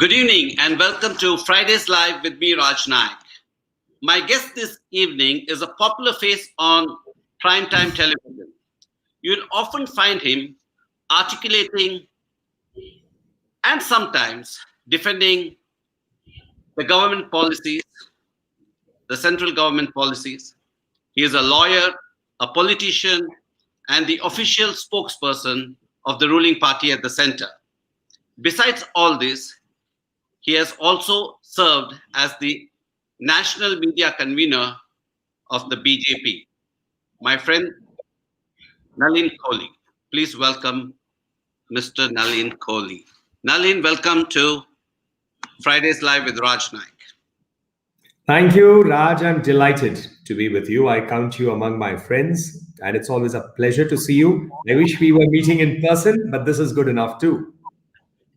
Good evening and welcome to Fridays Live with me, Raj Nayak. My guest this evening is a popular face on primetime television. You'll often find him articulating and sometimes defending the government policies, the central government policies. He is a lawyer, a politician, and the official spokesperson of the ruling party at the center. Besides all this, he has also served as the national media convener of the BJP. My friend Nalin Kohli. Please welcome Mr. Nalin Kohli. Nalin, welcome to Fridays Live with Raj Nayak. Thank you, Raj. I'm delighted to be with you. I count you among my friends, and it's always a pleasure to see you. I wish we were meeting in person, but this is good enough too.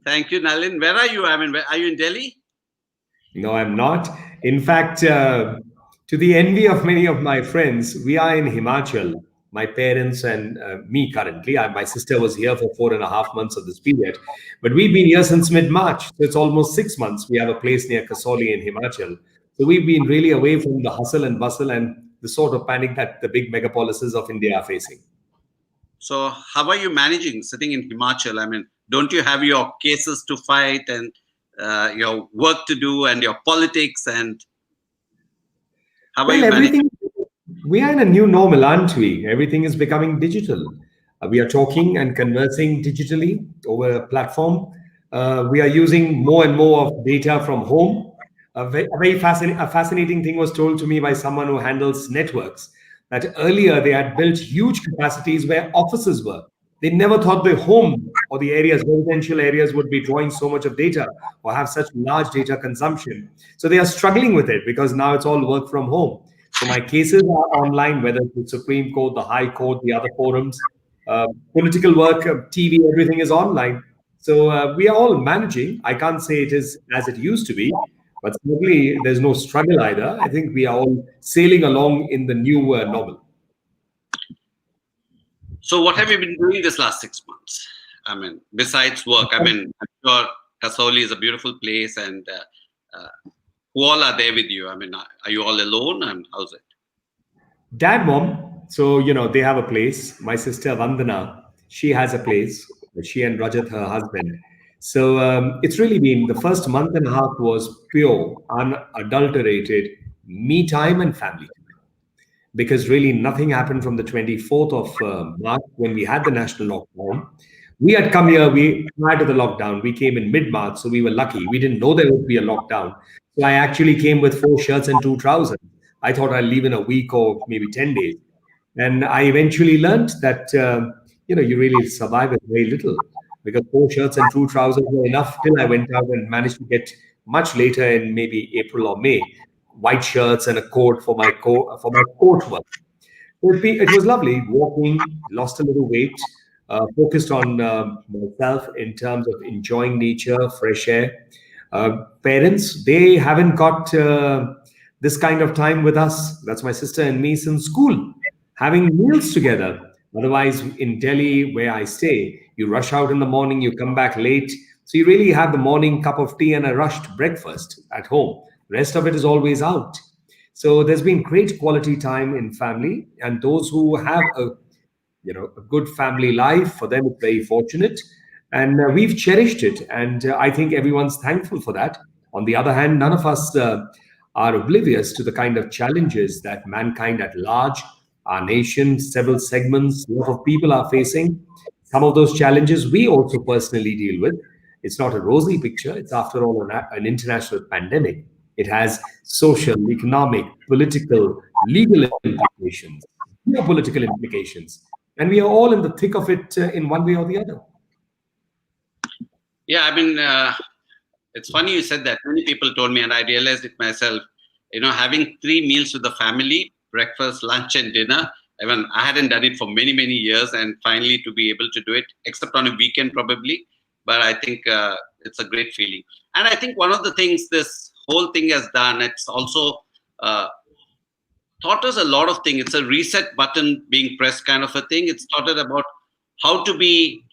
Thank you, Nalin. Where are you? Are you in Delhi? No, I'm not. In fact, to the envy of many of my friends, we are in Himachal. My parents and me currently. My sister was here for 4.5 months of this period, but we've been here since mid-March. So it's almost 6 months. We have a place near Kasauli in Himachal. So we've been really away from the hustle and bustle and the sort of panic that the big megapolises of India are facing. So how are you managing sitting in Himachal? Don't you have your cases to fight and your work to do and your politics, and how are you managing? We are in a new normal, aren't we? Everything is becoming digital. We are talking and conversing digitally over a platform. We are using more and more of data from home. A fascinating thing was told to me by someone who handles networks, that earlier they had built huge capacities where offices were. They never thought the home or the residential areas would be drawing so much of data or have such large data consumption. So they are struggling with it because now it's all work from home. So my cases are online, whether it's the Supreme Court, the High Court, the other forums, political work, TV, everything is online. So we are all managing. I can't say it is as it used to be, but certainly there's no struggle either. I think we are all sailing along in the new normal. So what have you been doing this last 6 months? Besides work, I'm sure Kasauli is a beautiful place, and who all are there with you? Are you all alone, and how's it? Dad, mom. So, they have a place. My sister Vandana, she has a place. She and Rajat, her husband. So it's really been the first month and a half was pure, unadulterated me time and family time. Because really nothing happened from the 24th of March when we had the national lockdown. We had come here, prior to the lockdown, we came in mid-March, so we were lucky. We didn't know there would be a lockdown. So I actually came with 4 shirts and 2 trousers. I thought I'd leave in a week or maybe 10 days. And I eventually learned that, you really survive with very little, because 4 shirts and 2 trousers were enough till I went out and managed to get much later in maybe April or May, white shirts and a coat for my court work. It was lovely walking, lost a little weight, focused on myself in terms of enjoying nature, fresh air. Parents, they haven't got this kind of time with us. That's my sister and me since school, having meals together. Otherwise, in Delhi, where I stay, you rush out in the morning, you come back late. So you really have the morning cup of tea and a rushed breakfast at home. Rest of it is always out. So there's been great quality time in family, and those who have a good family life, for them it's very fortunate, and we've cherished it, and I think everyone's thankful for that. On the other hand, none of us are oblivious to the kind of challenges that mankind at large, our nation, several segments, a lot of people are facing. Some of those challenges we also personally deal with. It's not a rosy picture. It's, after all, an international pandemic. It has social, economic, political, legal implications, geopolitical implications. And we are all in the thick of it in one way or the other. Yeah, it's funny you said that. Many people told me, and I realized it myself, having 3 meals with the family, breakfast, lunch, and dinner. I hadn't done it for many, many years, and finally to be able to do it, except on a weekend probably. But I think it's a great feeling. And I think one of the things this whole thing has done, it's also taught us a lot of things. It's a reset button being pressed kind of a thing. It's taught us about how to be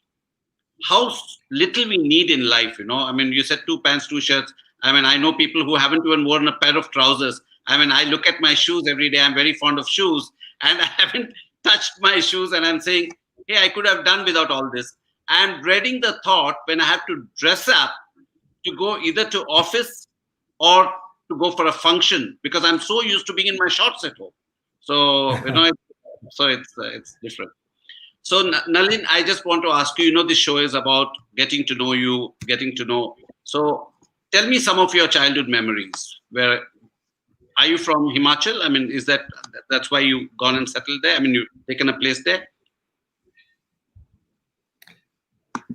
how little we need in life, I mean, you said two pants, two shirts. I mean, I know people who haven't even worn a pair of trousers. I mean, I look at my shoes every day. I'm very fond of shoes, and I haven't touched my shoes, and I'm saying, hey, I could have done without all this. I'm dreading the thought when I have to dress up to go either to office or to go for a function, because I'm so used to being in my shorts at home. So it's different. So, Nalin, I just want to ask you, this show is about getting to know you, getting to know. So, tell me some of your childhood memories. Where are you from? Himachal? I mean, that's why you gone and settled there? I mean, you've taken a place there?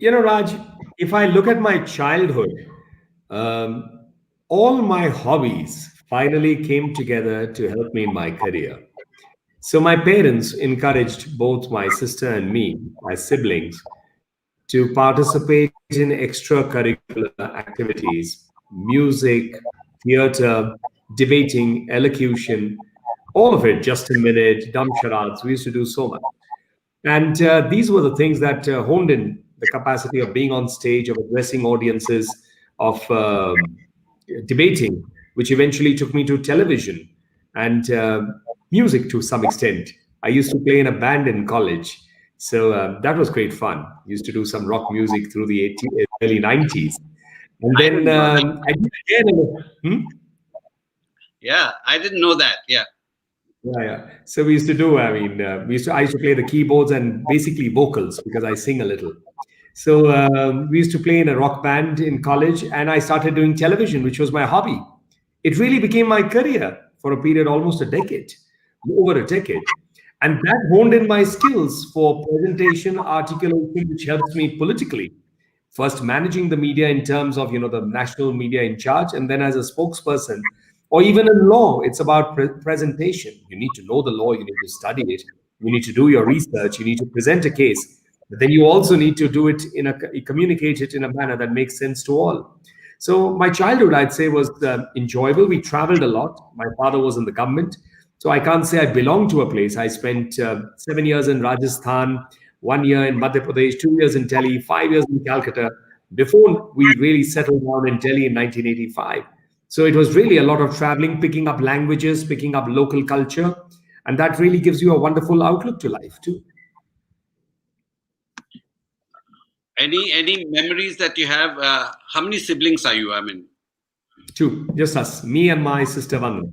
Raj, if I look at my childhood, um, all my hobbies finally came together to help me in my career. So my parents encouraged both my sister and me, my siblings, to participate in extracurricular activities, music, theater, debating, elocution, all of it, just a minute, dumb charades. We used to do so much. And these were the things that honed in the capacity of being on stage, of addressing audiences, of debating, which eventually took me to television and music to some extent. I used to play in a band in college. So that was great fun. Used to do some rock music through the early 90s. And I then didn't know that. I did again. Yeah, I didn't know that. Yeah. Yeah, yeah. So we used to do. I mean, I used to play the keyboards and basically vocals because I sing a little. So we used to play in a rock band in college, and I started doing television, which was my hobby. It really became my career for a period almost a decade, over a decade, and that honed in my skills for presentation, articulation, which helps me politically. First, managing the media in terms of the national media in charge, and then as a spokesperson, or even in law, it's about presentation. You need to know the law, you need to study it, you need to do your research, you need to present a case, but then you also need to do it communicate it in a manner that makes sense to all. So my childhood, I'd say, was enjoyable. We traveled a lot. My father was in the government, so I can't say I belong to a place. I spent 7 years in Rajasthan, 1 year in Madhya Pradesh, 2 years in Delhi, 5 years in Calcutta, before we really settled down in Delhi in 1985. So it was really a lot of traveling, picking up languages, picking up local culture, and that really gives you a wonderful outlook to life too. Any memories that you have? How many siblings are you? I mean, Two, just us, me and my sister Vandana.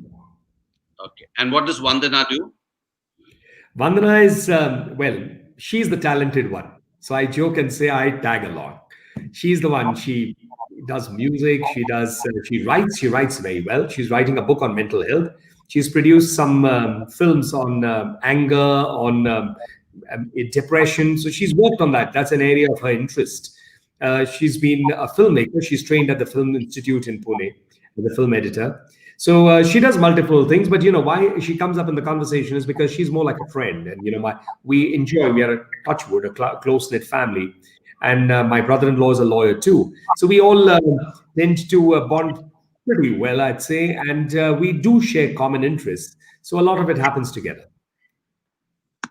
okay. And what does Vandana do? Vandana is, well, she's the talented one. So I joke and say I tag along. She's the one. She does music. She writes very well. She's writing a book on mental health. She's produced some films on anger, on depression. So she's worked on that. That's an area of her interest. She's been a filmmaker. She's trained at the Film Institute in Pune as a film editor. So she does multiple things, but why she comes up in the conversation is because she's more like a friend, and we are a touchwood, a close knit family, and my brother-in-law is a lawyer too. So we all tend to bond pretty well, I'd say, and we do share common interests. So a lot of it happens together.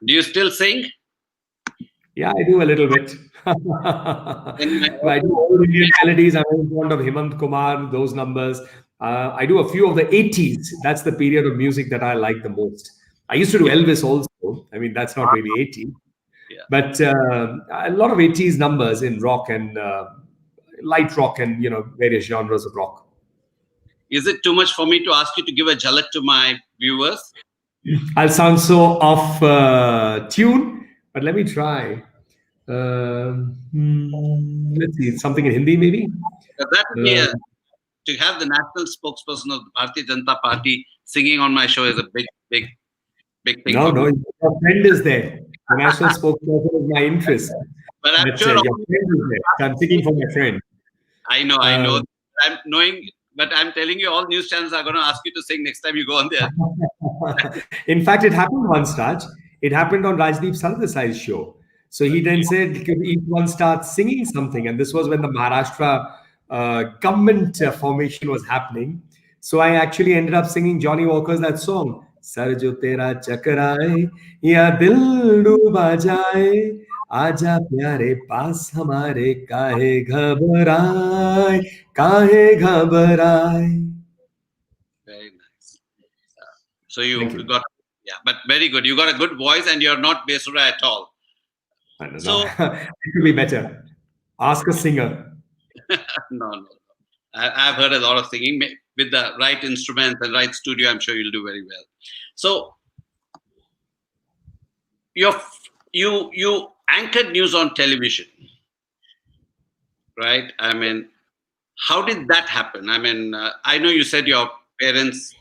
Do you still sing? Yeah, I do a little bit. In my I do old Indian melodies. I'm very fond of Hemant Kumar, those numbers. I do a few of the 80s. That's the period of music that I like the most. I used to do Elvis also. I mean, that's not really 80s, Yeah. but a lot of 80s numbers in rock and light rock and various genres of rock. Is it too much for me to ask you to give a jhalak to my viewers? I'll sound so off tune, but let me try. Let's see, something in Hindi maybe. That would be Uh, to have the national spokesperson of the Bharatiya Janata Party singing on my show is a big thing no, for no, me. your friend is there. The national spokesperson is my interest. But I'm But sure your friend is there. So I'm speaking for my friend. I Uh, know. I'm knowing, but I'm telling you, all news channels are going to ask you to sing next time you go on there. In fact, it happened once, Raj. It happened on Rajdeep Sardesai's show. So he then said, could each one start singing something? And this was when the Maharashtra government formation was happening. So I actually ended up singing Johnny Walker's that song, Sar jo tera chakaraye, ya dil डूबा जाए, आजा प्यारे पास हमारे काहे घबराए. Very nice. So you Thank you. got, yeah, but very good. You got a good voice, and you're not Besura at all. I don't know. So It could be better. Ask a singer. no, no. I've heard a lot of singing with the right instruments and right studio. I'm sure you'll do very well. So you you anchored news on television, right? I mean, how did that happen? I mean, I know you said your parents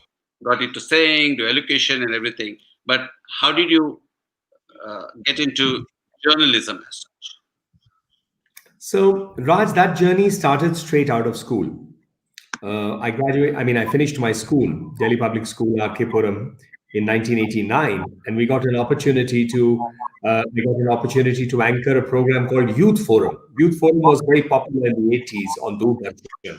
got into singing, to education, and everything, but how did you get into journalism as such? So, Raj, that journey started straight out of school. I finished my school, Delhi Public School, Arkepuram, in 1989, and we got an opportunity to anchor a program called Youth Forum. Youth Forum was very popular in the 80s on Doordarshan.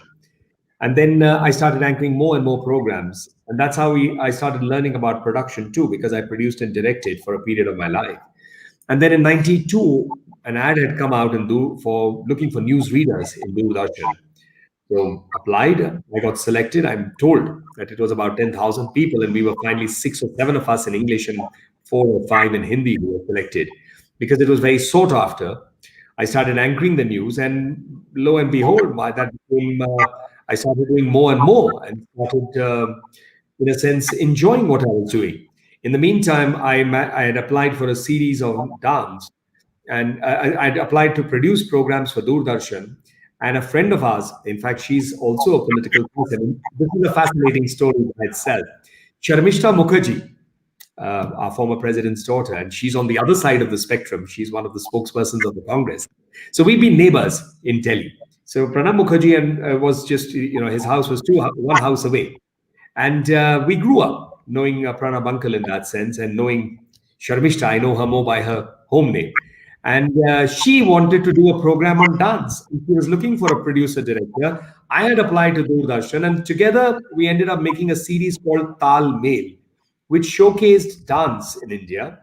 And then I started anchoring more and more programs. And that's how I started learning about production too, because I produced and directed for a period of my life. And then in 92, an ad had come out for looking for news readers in Doordarshan. So applied, I got selected. I'm told that it was about 10,000 people, and we were finally six or seven of us in English and four or five in Hindi who were selected because it was very sought after. I started anchoring the news, and lo and behold, I started doing more and more and started, in a sense, enjoying what I was doing. In the meantime, I had applied for a series of dance, and I'd applied to produce programs for Doordarshan. And a friend of ours, in fact, she's also a political person. This is a fascinating story by itself. Sharmishta Mukherjee, our former president's daughter, and she's on the other side of the spectrum. She's one of the spokespersons of the Congress. So we've been neighbors in Delhi. So Pranab Mukherjee was just, his house was one house away. And we grew up knowing Pranab Uncle in that sense, and knowing Sharmishta. I know her more by her home name. And she wanted to do a program on dance. She was looking for a producer director. I had applied to Doordarshan, and together we ended up making a series called Tal Mail, which showcased dance in India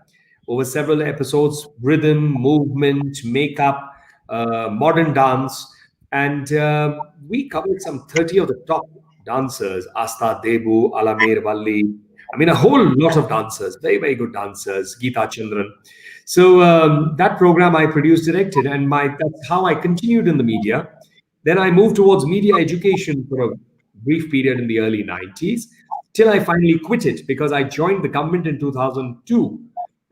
over several episodes: rhythm, movement, makeup, modern dance. And we covered some 30 of the top dancers: Asta Debu, Alameer Valli. I mean, a whole lot of dancers, very, very good dancers, Geeta Chandran. So that program I produced, directed, and that's how I continued in the media. Then I moved towards media education for a brief period in the early 90s, till I finally quit it because I joined the government in 2002.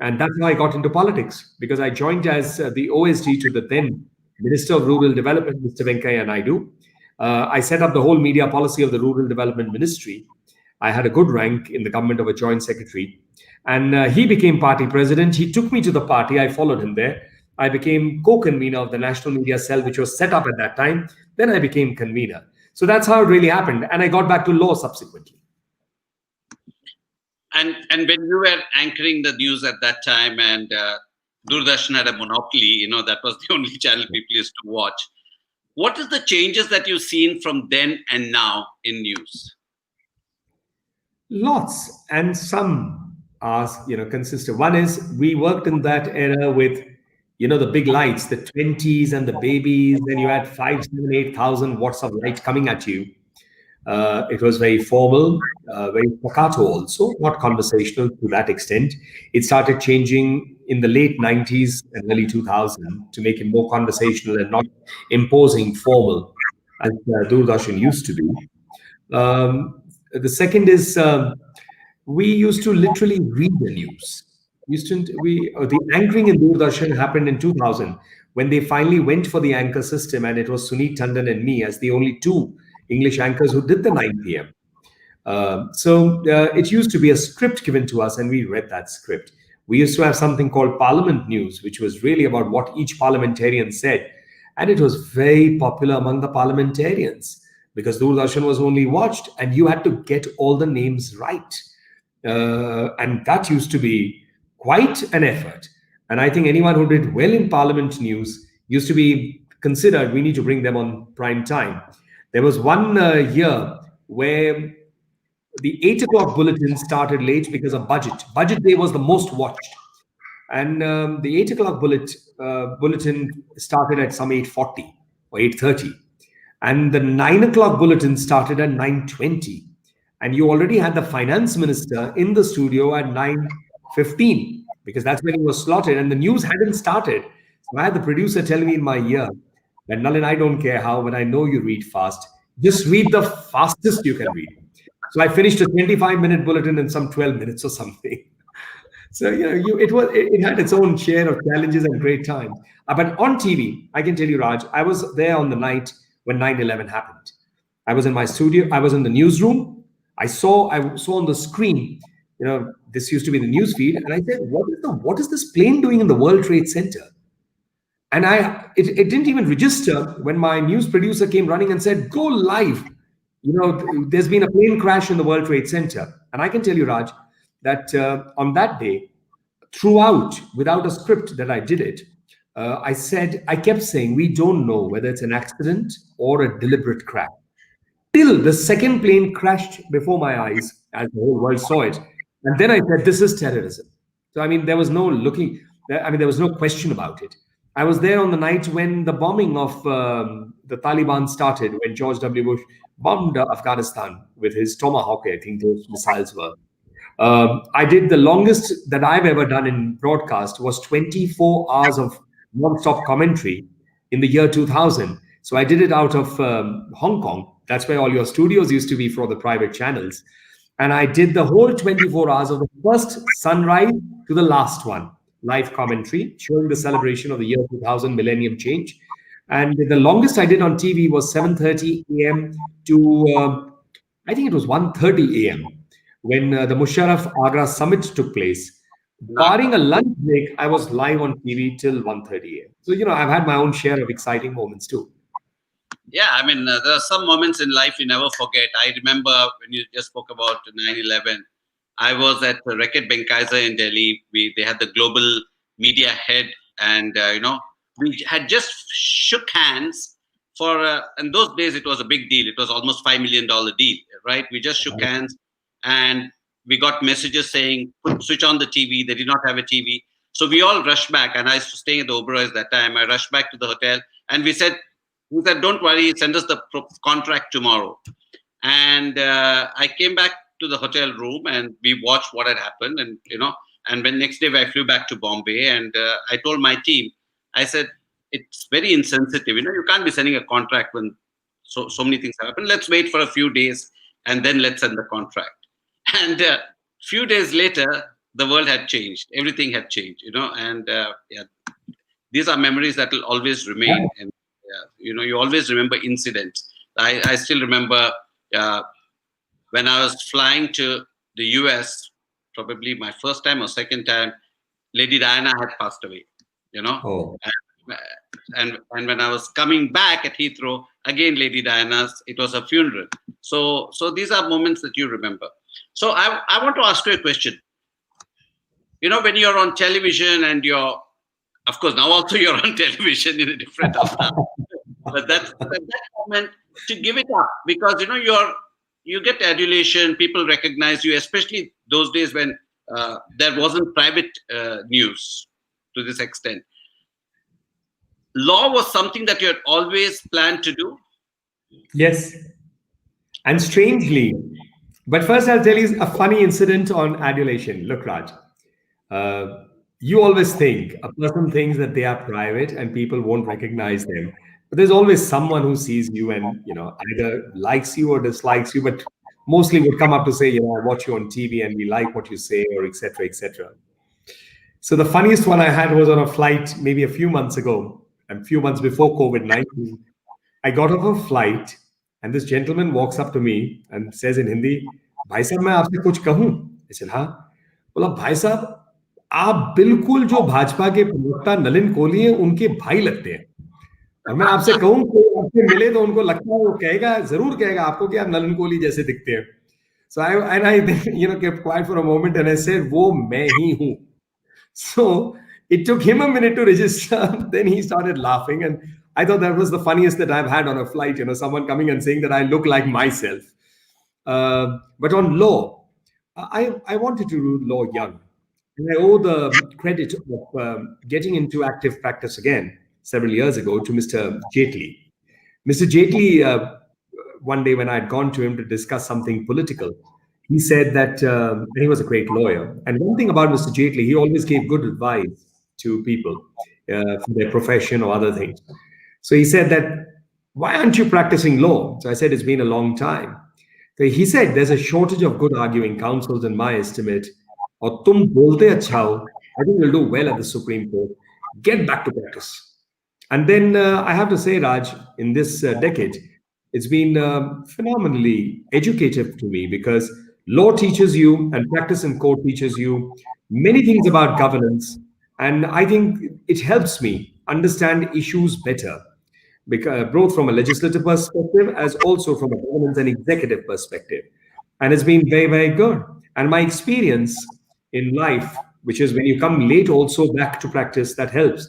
And that's how I got into politics, because I joined as the OSD to the then Minister of Rural Development, Mr. Venkaiah Naidu. I set up the whole media policy of the Rural Development Ministry. I had a good rank in the government of a joint secretary. And he became party president. He took me to the party. I followed him there. I became co-convener of the National Media Cell, which was set up at that time. Then I became convener. So that's how it really happened. And I got back to law subsequently. And when you were anchoring the news at that time, and Doordarshan had a monopoly, that was the only channel people used to watch. What is the changes that you've seen from then and now in news? Lots, and some are consistent. One is we worked in that era with the big lights, the 20s and the babies. Then you had 5, 7, 8,000 watts of light coming at you. It was very formal, very staccato also, not conversational to that extent. It started changing in the late 90s and early 2000 to make it more conversational and not imposing formal as Doordarshan used to be. The second is we used to literally read the news. The anchoring in Doordarshan happened in 2000 when they finally went for the anchor system, and it was Suneet Tandon and me as the only two English anchors who did the 9 p.m. It used to be a script given to us, and we read that script. We used to have something called Parliament News, which was really about what each parliamentarian said. And it was very popular among the parliamentarians because Doordarshan was only watched and you had to get all the names right. And that used to be quite an effort. And I think anyone who did well in Parliament News used to be considered, we need to bring them on prime time. There was one year where the 8 o'clock bulletin started late because of budget. Budget day was the most watched. And the 8 o'clock bulletin started at some 8:40 or 8:30, and the 9 o'clock bulletin started at 9:20, and you already had the finance minister in the studio at 9:15 because that's when he was slotted, and the news hadn't started. So I had the producer tell me in my ear that, Nalin, I don't care how, but I know you read fast. Just read the fastest you can read. So I finished a 25-minute bulletin in some 12 minutes or something. So it had its own share of challenges and great times. But on TV, I can tell you, Raj, I was there on the night when 9/11 happened. I was in my studio. I was in the newsroom. I saw on the screen. This used to be the news feed, and I said, what is this plane doing in the World Trade Center? And it didn't even register when my news producer came running and said, go live. There's been a plane crash in the World Trade Center. And I can tell you, Raj, that on that day, throughout, without a script that I did it, I kept saying, we don't know whether it's an accident or a deliberate crash. Till the second plane crashed before my eyes, as the whole world saw it. And then I said, this is terrorism. So, I mean, there was no there was no question about it. I was there on the night when the bombing of the Taliban started, when George W. Bush bombed Afghanistan with his Tomahawk, I think those missiles were. I did the longest that I've ever done in broadcast was 24 hours of non-stop commentary in the year 2000. So I did it out of Hong Kong. That's where all your studios used to be for the private channels. And I did the whole 24 hours of the first sunrise to the last one, live commentary, showing the celebration of the year 2000 millennium change. And the longest I did on TV was 7:30 a.m. to, I think it was 1:30 a.m. when the Musharraf Agra summit took place. Barring a lunch break, I was live on TV till 1:30 a.m. So, I've had my own share of exciting moments too. Yeah, I mean, there are some moments in life you never forget. I remember when you just spoke about 9/11, I was at Reckitt Benckiser in Delhi. They had the global media head, and we had just shook hands for. In those days, it was a big deal. It was almost $5 million deal, right? We just shook hands, and we got messages saying, "Switch on the TV." They did not have a TV, so we all rushed back. And I was staying at the Oberoi that time. I rushed back to the hotel, and we said, "Don't worry, send us the contract tomorrow." And I came back to the hotel room, and we watched what had happened. And when next day I flew back to Bombay, and I told my team, I said, it's very insensitive. You can't be sending a contract when so many things happen. Let's wait for a few days, and then let's send the contract. And few days later, the world had changed. Everything had changed, and these are memories that will always remain. And you always remember incidents. I still remember when I was flying to the US, probably my first time or second time, Lady Diana had passed away, Oh. And when I was coming back at Heathrow, again, Lady Diana's, it was her funeral. So these are moments that you remember. So I want to ask you a question. When you're on television and of course, now also you're on television in a different avatar. But that moment to give it up, because you get adulation, people recognize you, especially those days when there wasn't private news to this extent. Law was something that you had always planned to do. Yes. And strangely, but first I'll tell you a funny incident on adulation. Look, Raj, you always think a person thinks that they are private and people won't recognize them. But there's always someone who sees you and either likes you or dislikes you, but mostly would come up to say, I watch you on TV and we like what you say, or etc., etc. So the funniest one I had was on a flight maybe a few months ago, and a few months before COVID-19. I got off a flight, and this gentleman walks up to me and says in Hindi, "Bhai sahab, मैं आपसे कुछ कहूं?" I said, "हाँ." बोला, "भाई साहब, आप बिल्कुल जो भाजपा के प्रवक्ता नलिन कोहली हैं, उनके भाई लगते हैं। और मैं आपसे कहूं कोई आपसे मिले तो उनको लगता है वो कहेगा, जरूर कहेगा आपको कि आप नलिन कोहली जैसे दिखते हैं." So I kept quiet for a moment and I said, "वो मैं ही हूं." So it took him a minute to register. Then he started laughing, and I thought that was the funniest that I've had on a flight. Someone coming and saying that I look like myself. But on law, I wanted to do law young. And I owe the credit of getting into active practice again several years ago to Mr. Jaitley. Mr. Jaitley, one day when I had gone to him to discuss something political, he said that, and he was a great lawyer. And one thing about Mr. Jaitley, he always gave good advice to people for their profession or other things. So he said that, why aren't you practicing law? So I said, it's been a long time. So he said, there's a shortage of good arguing counsels in my estimate. और तुम बोलते अच्छा हो, I think you'll do well at the Supreme Court. Get back to practice. And then I have to say, Raj, in this decade, it's been phenomenally educative to me because law teaches you and practice in court teaches you many things about governance. And I think it helps me understand issues better, because both from a legislative perspective as also from a governance and executive perspective. And it's been very, very good. And my experience in life, which is when you come late also back to practice, that helps,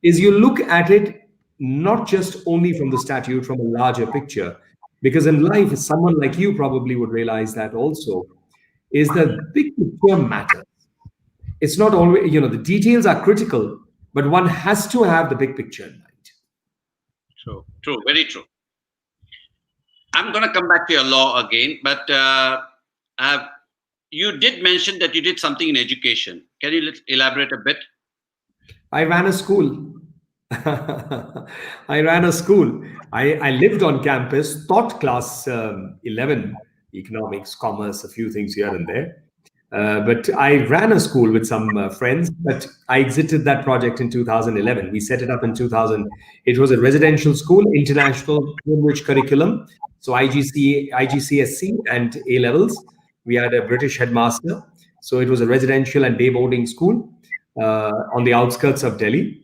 is you look at it not just only from the statute, from a larger picture. Because in life, someone like you probably would realize that also, is the big picture matter. It's not always, the details are critical, but one has to have the big picture in mind. True, true, very true. I'm going to come back to your law again, but you did mention that you did something in education. Can you elaborate a bit? I ran a school. I ran a school. I lived on campus, taught class 11, economics, commerce, a few things here and there. But I ran a school with some friends, but I exited that project in 2011. We set it up in 2000. It was a residential school, international Cambridge curriculum. So IGCSE and A levels. We had a British headmaster. So it was a residential and day boarding school on the outskirts of Delhi.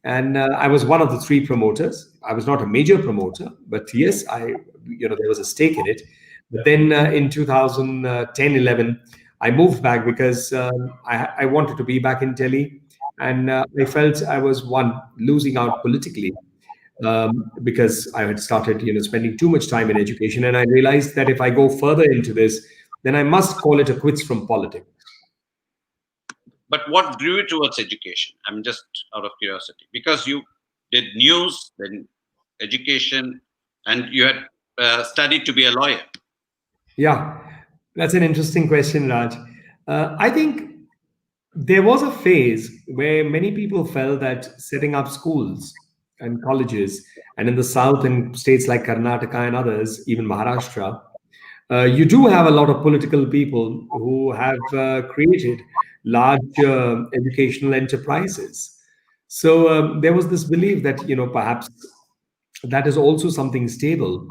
And I was one of the three promoters. I was not a major promoter, but yes, there was a stake in it. But then in 2010, 11, I moved back because I wanted to be back in Delhi, and I felt I was losing out politically because I had started, spending too much time in education, and I realized that if I go further into this, then I must call it a quits from politics. But what drew you towards education? I'm just out of curiosity, because you did news, then education, and you had studied to be a lawyer. Yeah, that's an interesting question, Raj. I think there was a phase where many people felt that setting up schools and colleges, and in the south, in states like Karnataka and others, even Maharashtra, you do have a lot of political people who have created large educational enterprises. So there was this belief that perhaps that is also something stable,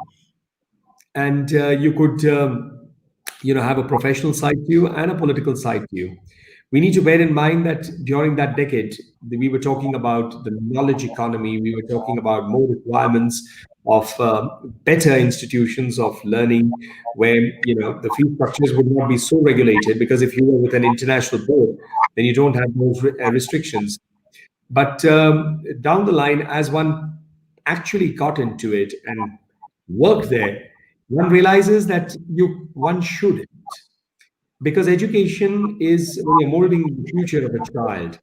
and you could have a professional side to you and a political side to you. We need to bear in mind that during that decade, we were talking about the knowledge economy. We were talking about more requirements of better institutions of learning, where the fee structures would not be so regulated. Because if you were with an international board, then you don't have those restrictions. But down the line, as one actually got into it and worked there, one realizes that one shouldn't, because education is, when you're molding the future of a child,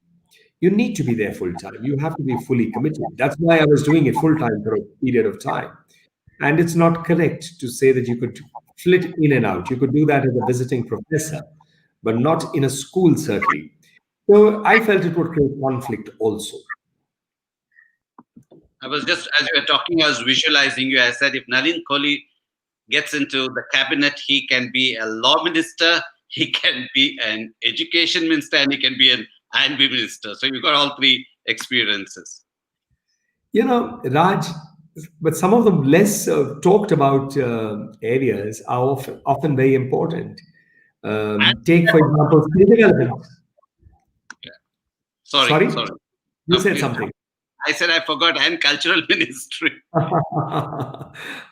you need to be there full time. You have to be fully committed. That's why I was doing it full time for a period of time. And it's not correct to say that you could flit in and out. You could do that as a visiting professor, but not in a school, certainly. So I felt it would create conflict also. I was just, as you were talking, I was visualizing you. I said, if Nalin Kohli gets into the cabinet, he can be a law minister, he can be an education minister, and he can be an INB minister. So you've got all three experiences. Raj, but some of the less talked about areas are often very important. Take, for example, skill development. Yeah. Sorry. You said something. I said I forgot, and cultural ministry.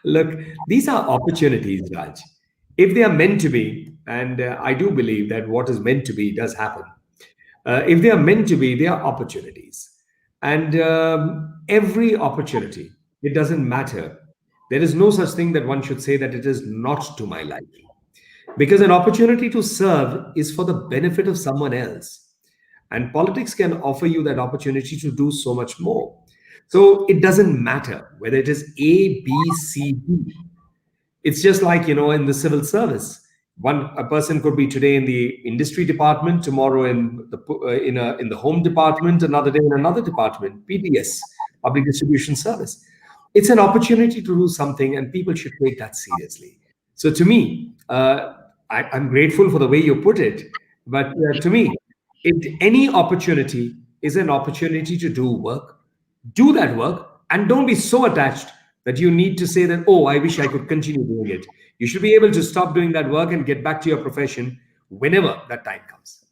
Look, these are opportunities, Raj. If they are meant to be, and I do believe that what is meant to be does happen. If they are meant to be, they are opportunities. And every opportunity, it doesn't matter. There is no such thing that one should say that it is not to my liking. Because an opportunity to serve is for the benefit of someone else. And politics can offer you that opportunity to do so much more. So it doesn't matter whether it is A, B, C, D. It's just like, in the civil service. A person could be today in the industry department, tomorrow in the home department, another day in another department, PDS, public distribution service. It's an opportunity to do something, and people should take that seriously. So to me, I'm grateful for the way you put it, but to me, any opportunity is an opportunity to do that work, and don't be so attached that you need to say that, oh, I wish I could continue doing it. You should be able to stop doing that work and get back to your profession whenever that time comes.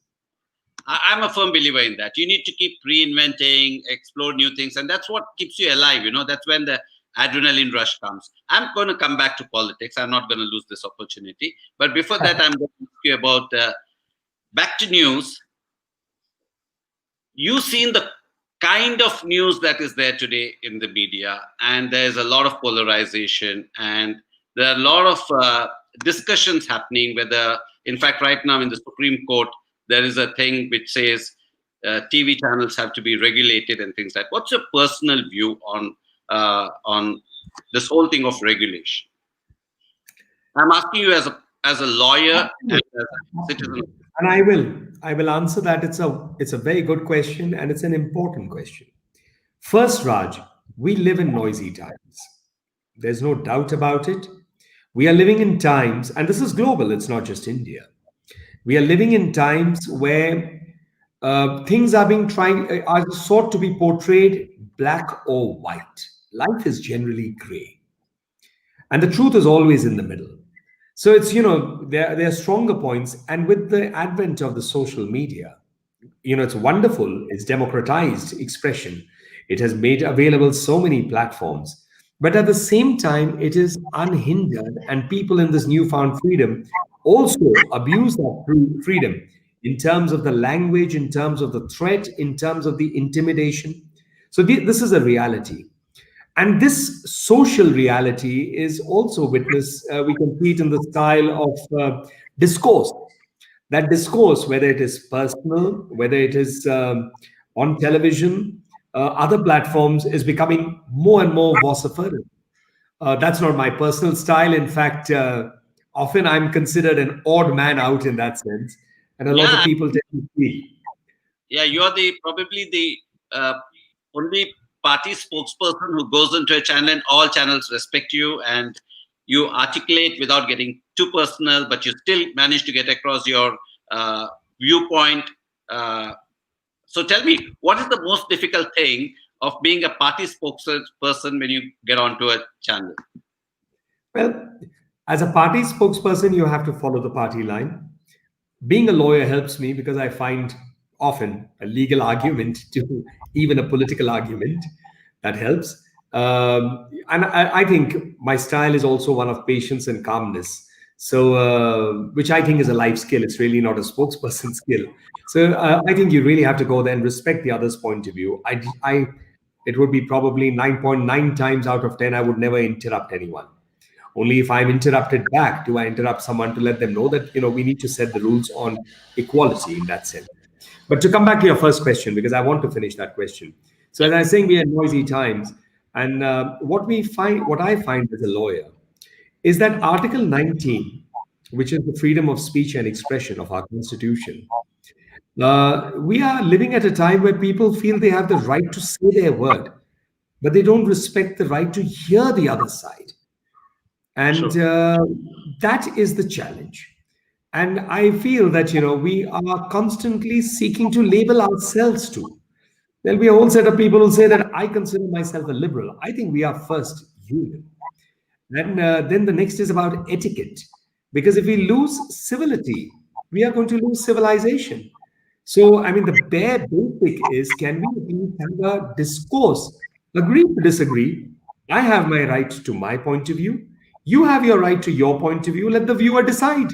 I'm a firm believer in that. You need to keep reinventing, explore new things, and that's what keeps you alive. That's when the adrenaline rush comes. I'm going to come back to politics. I'm not going to lose this opportunity. But before that, I'm going to ask you about back to news. You've seen the kind of news that is there today in the media, and there's a lot of polarization, and there are a lot of discussions happening. Whether, in fact, right now in the Supreme Court, there is a thing which says TV channels have to be regulated and things like. What's your personal view on this whole thing of regulation? I'm asking you as a lawyer and as a citizen. And I will answer that. It's a very good question, and it's an important question. First, Raj, we live in noisy times. There's no doubt about it. We are living in times, and this is global, it's not just India. We are living in times where things are sought to be portrayed black or white. Life is generally gray, and the truth is always in the middle. So it's, there are stronger points, and with the advent of the social media, it's wonderful. It's democratized expression. It has made available so many platforms. But at the same time, it is unhindered, and people in this newfound freedom also abuse that freedom in terms of the language, in terms of the threat, in terms of the intimidation. So this is a reality. And this social reality is also witnessed, we can see it in the style of discourse. That discourse, whether it is personal, whether it is on television, other platforms, is becoming more and more vociferous. That's not my personal style. In fact, often I'm considered an odd man out in that sense. And a lot of Yeah, people tend to see. yeah, you're probably the only party spokesperson who goes into a channel and all channels respect you, and you articulate without getting too personal, but you still manage to get across your viewpoint. So tell me, what is the most difficult thing of being a party spokesperson when you get onto a channel? Well, as a party spokesperson, you have to follow the party line. Being a lawyer helps me because I find often a legal argument to even a political argument that helps. And I think my style is also one of patience and calmness. So, which I think is a life skill. It's really not a spokesperson skill. So, I think you really have to go there and respect the other's point of view. It would be probably 9.9 times out of 10, I would never interrupt anyone. Only if I'm interrupted back do I interrupt someone to let them know that we need to set the rules on equality in that sense. But to come back to your first question, because I want to finish that question. So as I was saying, we are in noisy times, and what I find as a lawyer, is that Article 19, which is the freedom of speech and expression of our Constitution. We are living at a time where people feel they have the right to say their word, but they don't respect the right to hear the other side. And Sure. that is the challenge. And I feel that, we are constantly seeking to label ourselves too. There'll be a whole set of people who say that I consider myself a liberal. I think we are first human. And then the next is about etiquette. Because if we lose civility, we are going to lose civilization. So, I mean, the bare basic is, can we at least have a discourse? Agree to disagree. I have my right to my point of view. You have your right to your point of view. Let the viewer decide.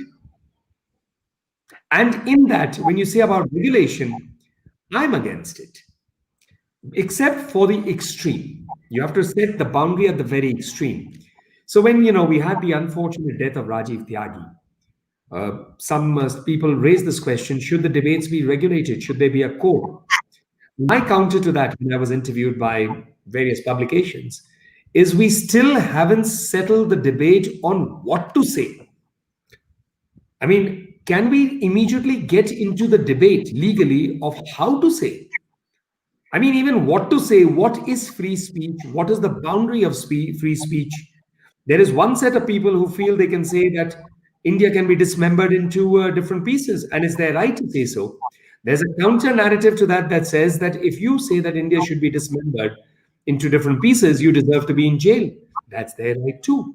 And in that, when you say about regulation, I'm against it, except for the extreme. You have to set the boundary at the very extreme. So when we had the unfortunate death of Rajiv Tyagi, Some people raise this question: should the debates be regulated? Should there be a code? My counter to that, when I was interviewed by various publications, is we still haven't settled the debate on what to say. I mean, can we immediately get into the debate legally of how to say? I mean, even what to say, what is free speech, what is the boundary of free speech? There is one set of people who feel they can say that India can be dismembered into different pieces, and it's their right to say so. There's a counter narrative to that that says that if you say that India should be dismembered into different pieces, you deserve to be in jail. That's their right too.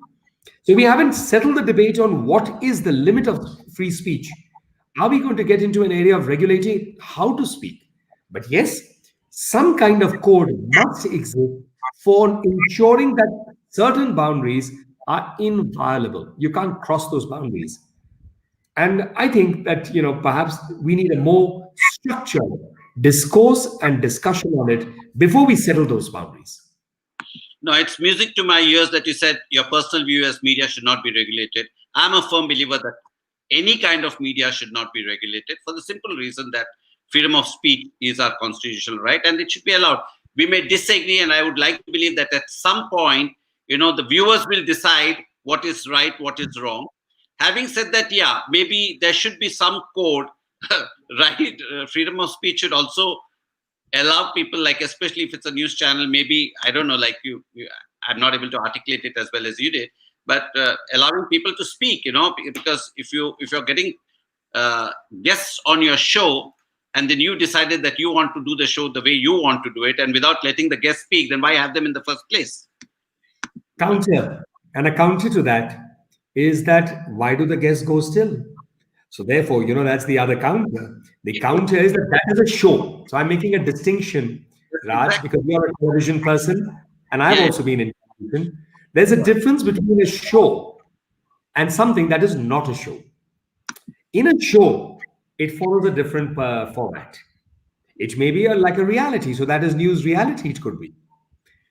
So we haven't settled the debate on what is the limit of free speech. Are we going to get into an area of regulating how to speak? But yes, some kind of code must exist for ensuring that certain boundaries are inviolable. You can't cross those boundaries. And I think that, perhaps we need a more structured discourse and discussion on it before we settle those boundaries. No, it's music to my ears that you said your personal view as media should not be regulated. I'm a firm believer that any kind of media should not be regulated for the simple reason that freedom of speech is our constitutional right and it should be allowed. We may disagree, and I would like to believe that at some point, the viewers will decide what is right, what is wrong. Having said that, yeah, maybe there should be some code, right? Freedom of speech should also allow people, like especially if it's a news channel, maybe I don't know, like I'm not able to articulate it as well as you did, but allowing people to speak, because if you're getting guests on your show and then you decided that you want to do the show the way you want to do it and without letting the guests speak, then why have them in the first place? Counter. And a counter to that is that why do the guests go still? So therefore, that's the other counter. The counter is that is a show. So I'm making a distinction, Raj, Exactly. because you're a television person and I've Yeah. also been in television. There's a difference between a show and something that is not a show. In a show, it follows a different format. It may be like a reality. So that is news reality, it could be.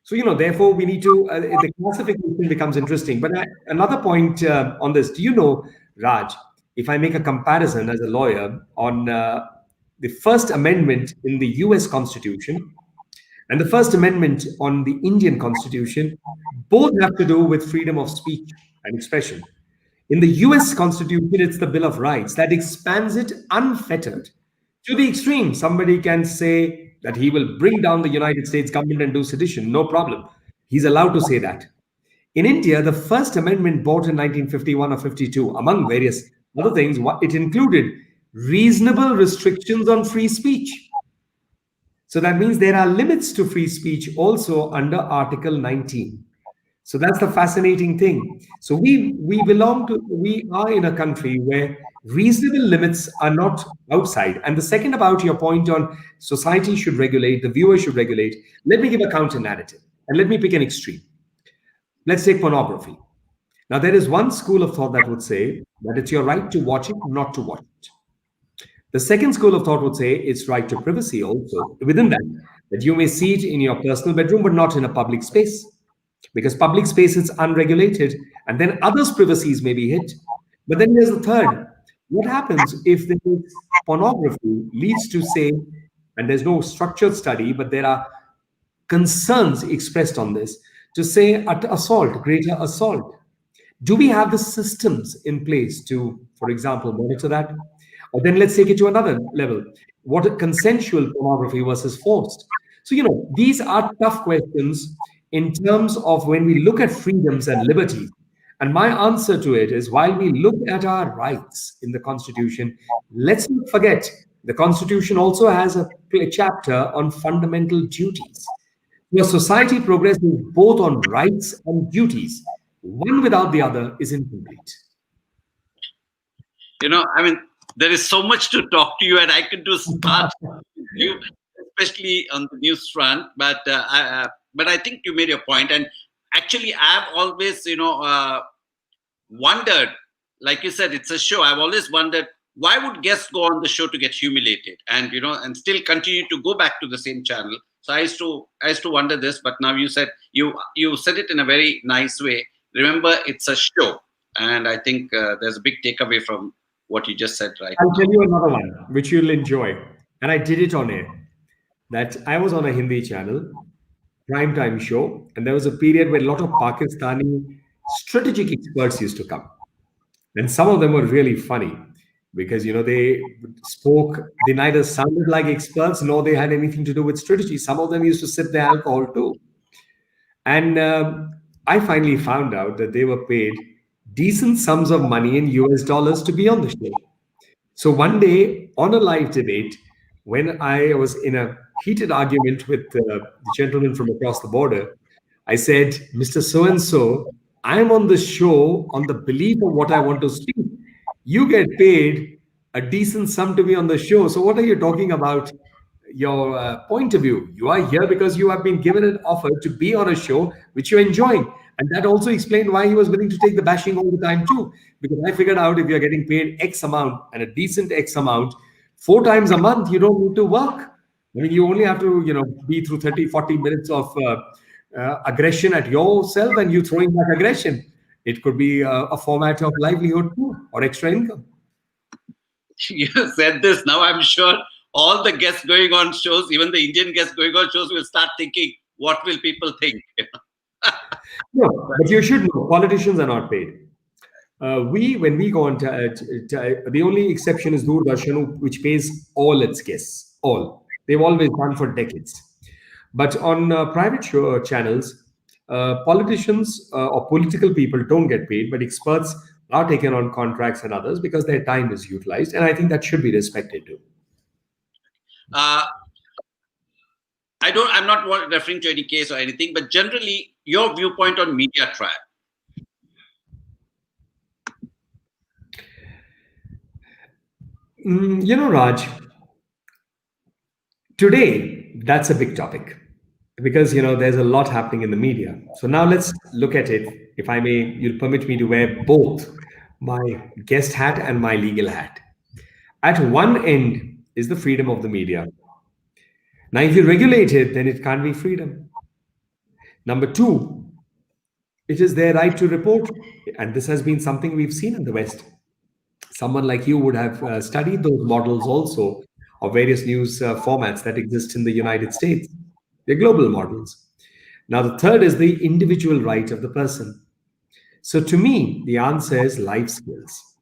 So, therefore, we need to, the classification becomes interesting. But another point on this, do you know, Raj, if I make a comparison as a lawyer on the First Amendment in the US Constitution and the First Amendment on the Indian Constitution, both have to do with freedom of speech and expression. In the US Constitution, it's the Bill of Rights that expands it unfettered. To the extreme, somebody can say that he will bring down the United States government and do sedition, no problem. He's allowed to say that. In India, the First Amendment, bought in 1951 or 52, among various other things, it included reasonable restrictions on free speech. So that means there are limits to free speech also under Article 19. So that's the fascinating thing. So we are in a country where reasonable limits are not outside. And the second, about your point on society should regulate, the viewer should regulate, let me give a counter narrative and let me pick an extreme. Let's take pornography. Now, there is one school of thought that would say that it's your right to watch it, not to watch it. The second school of thought would say it's right to privacy also within that you may see it in your personal bedroom, but not in a public space, because public space is unregulated and then others' privacies may be hit. But then there's the third. What happens if this pornography leads to, say, and there's no structured study, but there are concerns expressed on this, to say assault, greater assault? Do we have the systems in place to, for example, monitor that? Or then let's take it to another level. What a consensual pornography versus forced. So, these are tough questions in terms of when we look at freedoms and liberties. And my answer to it is, while we look at our rights in the Constitution, let's not forget the Constitution also has a chapter on fundamental duties. Your society progresses both on rights and duties. One without the other is incomplete. I mean, there is so much to talk to you, and I could do start with you, especially on the news front. But I think you made your point, and actually, I've always wondered, like you said, it's a show. I've always wondered why would guests go on the show to get humiliated, and and still continue to go back to the same channel. So I used to wonder this, but now you said it in a very nice way. Remember, it's a show, and I think there's a big takeaway from what you just said right I'll now. tell you another one which you'll enjoy. And I did it on air. That I was on a Hindi channel, prime time show, and there was a period where a lot of Pakistani strategic experts used to come. And some of them were really funny because they spoke, they neither sounded like experts nor they had anything to do with strategy. Some of them used to sip their alcohol too. And I finally found out that they were paid decent sums of money in US dollars to be on the show. So one day on a live debate, when I was in a heated argument with the gentleman from across the border, I said, Mr. So and so, I'm on the show on the belief of what I want to speak. You get paid a decent sum to be on the show. So what are you talking about? Your point of view. You are here because you have been given an offer to be on a show which you're enjoying. And that also explained why he was willing to take the bashing all the time, too. Because I figured out if you're getting paid X amount and a decent X amount, 4 times a month, you don't need to work. I mean, you only have to, be through 30, 40 minutes of aggression at yourself and you throwing back aggression. It could be a format of livelihood too or extra income. You said this, now I'm sure all the guests going on shows, even the Indian guests going on shows, will start thinking, what will people think? No, but you should know politicians are not paid. When we go on, the only exception is Doordarshan, which pays all its guests. All they've always done for decades. But on private show channels, politicians or political people don't get paid, but experts are taken on contracts and others because their time is utilized, and I think that should be respected too. uh, I'm not referring to any case or anything, but generally your viewpoint on media trial. Raj, today that's a big topic because there's a lot happening in the media. So now let's look at it. If I may, you'll permit me to wear both my guest hat and my legal hat. At one end is the freedom of the media. Now, if you regulate it, then it can't be freedom. Number two, it is their right to report. And this has been something we've seen in the West. Someone like you would have studied those models also of various news formats that exist in the United States. They're global models. Now, the third is the individual right of the person. So, to me, the answer is life skills.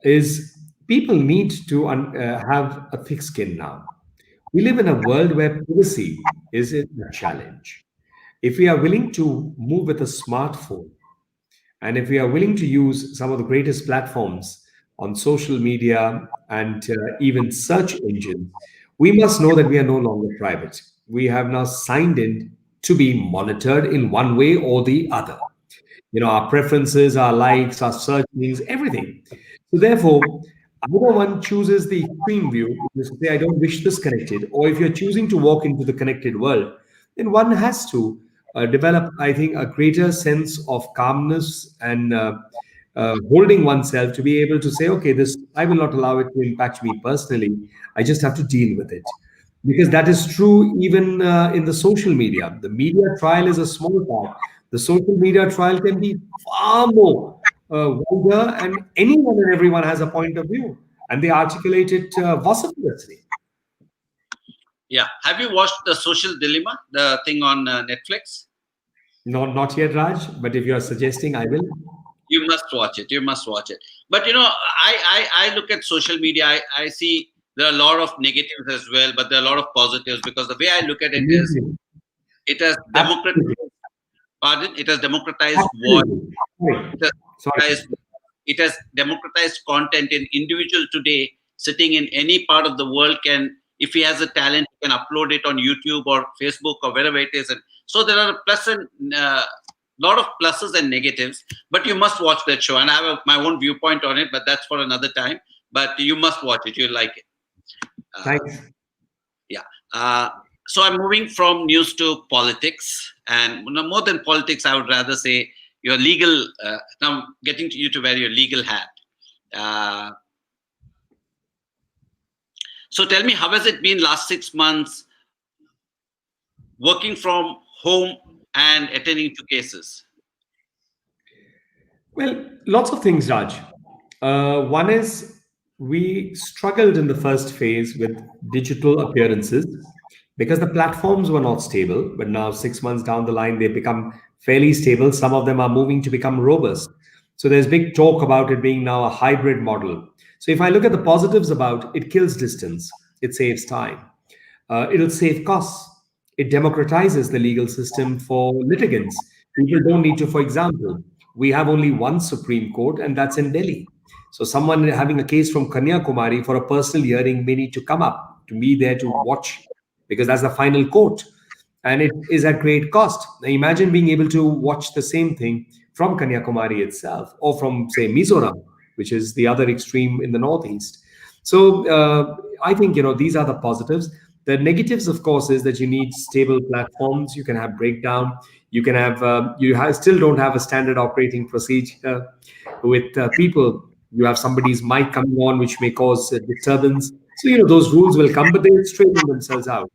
Is people need to have a thick skin now. We live in a world where privacy is a challenge. If we are willing to move with a smartphone, and if we are willing to use some of the greatest platforms on social media and even search engines, we must know that we are no longer private. We have now signed in to be monitored in one way or the other. Our preferences, our likes, our searchings, everything. So therefore, either one chooses the extreme view, which is to say, I don't wish this connected, or if you're choosing to walk into the connected world, then one has to develop, I think, a greater sense of calmness and holding oneself to be able to say, okay, this, I will not allow it to impact me personally. I just have to deal with it. Because that is true even in the social media. The media trial is a small part. The social media trial can be far more vulgar, and anyone and everyone has a point of view, and they articulate it vociferously. Yeah. Have you watched The Social Dilemma, the thing on Netflix? Not yet, Raj, but if you are suggesting, I will. You must watch it. You must watch it. But I look at social media. I see there are a lot of negatives as well, but there are a lot of positives because the way I look at it is Absolutely. it has democratized. Absolutely. Pardon? It has democratized voice. Absolutely. Sorry. It has Sorry. democratized, it has democratized content. An individual today sitting in any part of the world can, if he has a talent, he can upload it on YouTube or Facebook or wherever it is. And so there are plus and lot of pluses and negatives. But you must watch that show, and I have my own viewpoint on it. But that's for another time. But you must watch it. You'll like it. Uh, Thanks. yeah. Uh, so I'm moving from news to politics, and more than politics, I would rather say your legal. Now, getting to you to wear your legal hat. Uh, so tell me, how has it been last 6 months working from home and attending to cases? Well, lots of things, Raj. One is we struggled in the first phase with digital appearances because the platforms were not stable. But now, 6 months down the line, they become fairly stable. Some of them are moving to become robust. So there's big talk about it being now a hybrid model. So if I look at the positives about it, kills distance, it saves time, it'll save costs. It democratizes the legal system for litigants. People don't need to, for example, we have only one Supreme Court, and that's in Delhi. So someone having a case from Kanyakumari for a personal hearing may need to come up to be there to watch because that's the final court. And it is at great cost. Now imagine being able to watch the same thing from Kanyakumari itself or from, say, Mizoram, which is the other extreme in the northeast. So I think these are the positives. The negatives, of course, is that you need stable platforms. You can have breakdown. You can have still don't have a standard operating procedure with people. You have somebody's mic coming on, which may cause disturbance. So those rules will come, but they will straighten themselves out.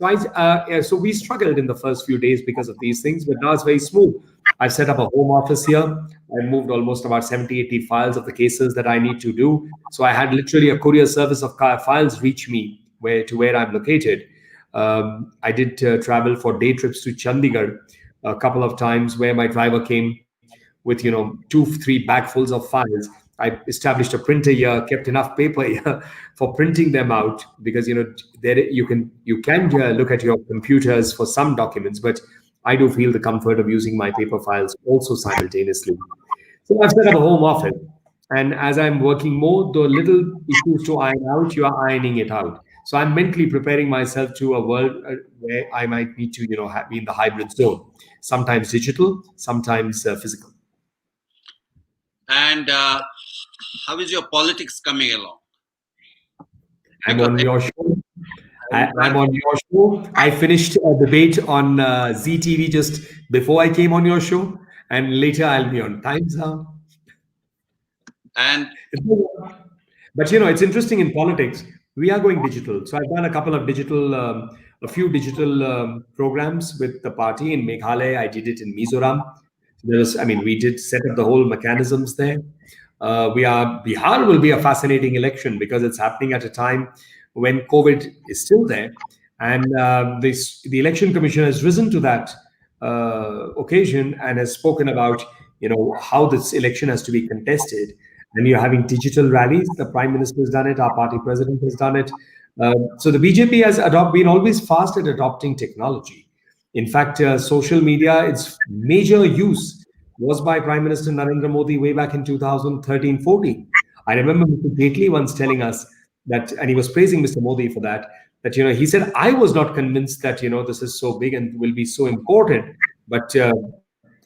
So we struggled in the first few days because of these things, but now it's very smooth. I've set up a home office here. I moved almost about 70, 80 files of the cases that I need to do. So I had literally a courier service of files reach me where I'm located. I did travel for day trips to Chandigarh a couple of times where my driver came with 2, 3 bagfuls of files. I established a printer here, kept enough paper here for printing them out because there you can look at your computers for some documents, but I do feel the comfort of using my paper files also simultaneously. So I've set up a home office, and as I'm working more, the little issues to iron out, you are ironing it out. So I'm mentally preparing myself to a world where I might need to be in the hybrid zone, sometimes digital, sometimes physical. And how is your politics coming along? I'm Because on your show. I'm everyone, on your show. I finished a debate on ZTV just before I came on your show, and later I'll be on Times Now. and But it's interesting in politics. We are going digital. So I've done a few digital programs with the party in Meghalaya. I did it in Mizoram. We did set up the whole mechanisms there. Bihar will be a fascinating election because it's happening at a time when COVID is still there, and the election commission has risen to that occasion and has spoken about how this election has to be contested. And you're having digital rallies. The prime minister has done it. Our party president has done it. So the BJP has been always fast at adopting technology. In fact, social media, its major use was by Prime Minister Narendra Modi way back in 2013-14. I remember Mr. Jaitley once telling us that, and he was praising Mr. Modi for that, that he said, I was not convinced that this is so big and will be so important. But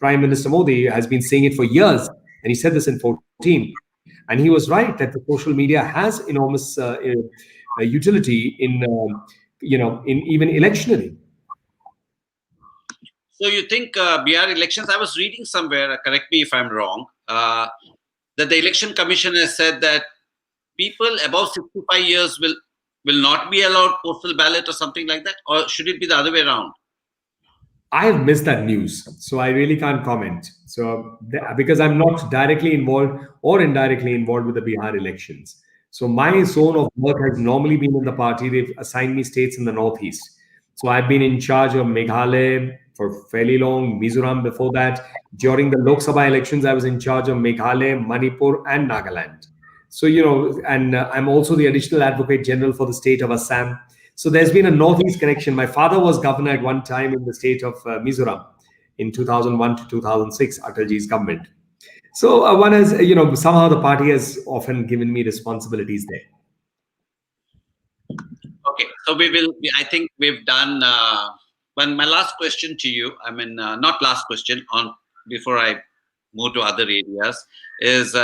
Prime Minister Modi has been saying it for years, and he said this in 14. And he was right that the social media has enormous utility in even electionary. so you think BR elections? I was reading somewhere. Correct me if I'm wrong. That the election commission has said that people above 65 years will not be allowed postal ballot or something like that, or should it be the other way around? I have missed that news, so I really can't comment. So, because I'm not directly involved or indirectly involved with the Bihar elections. So, my zone of work has normally been in the party. They've assigned me states in the Northeast. So, I've been in charge of Meghalaya for fairly long, Mizoram before that. During the Lok Sabha elections, I was in charge of Meghalaya, Manipur, and Nagaland. So, and I'm also the additional advocate general for the state of Assam. So there's been a northeast connection. My father was governor at one time in the state of Mizoram in 2001 to 2006, Atalji's government. So one has, somehow the party has often given me responsibilities there. Okay, so we will. I think we've done. When my last question to you, not last question on before I move to other areas is.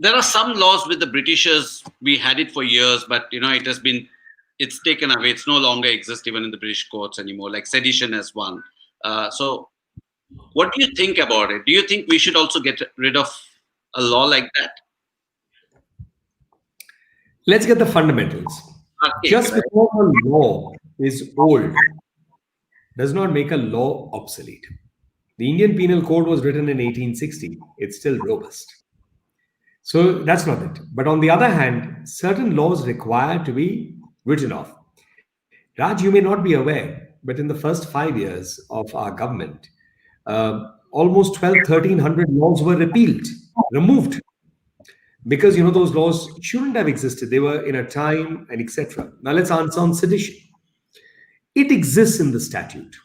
There are some laws with the Britishers. We had it for years, but it's taken away. It's no longer exist even in the British courts anymore. Like sedition as one. So, what do you think about it? Do you think we should also get rid of a law like that? Let's get the fundamentals. Archaic, Just right? because a law is old does not make a law obsolete. The Indian Penal Code was written in 1860. It's still robust. So that's not it. But on the other hand, certain laws require to be written off. Raj, you may not be aware, but in the first 5 years of our government, almost 12, 1300 laws were repealed, removed, because those laws shouldn't have existed. They were in a time and etc. Now let's answer on sedition. It exists in the statute.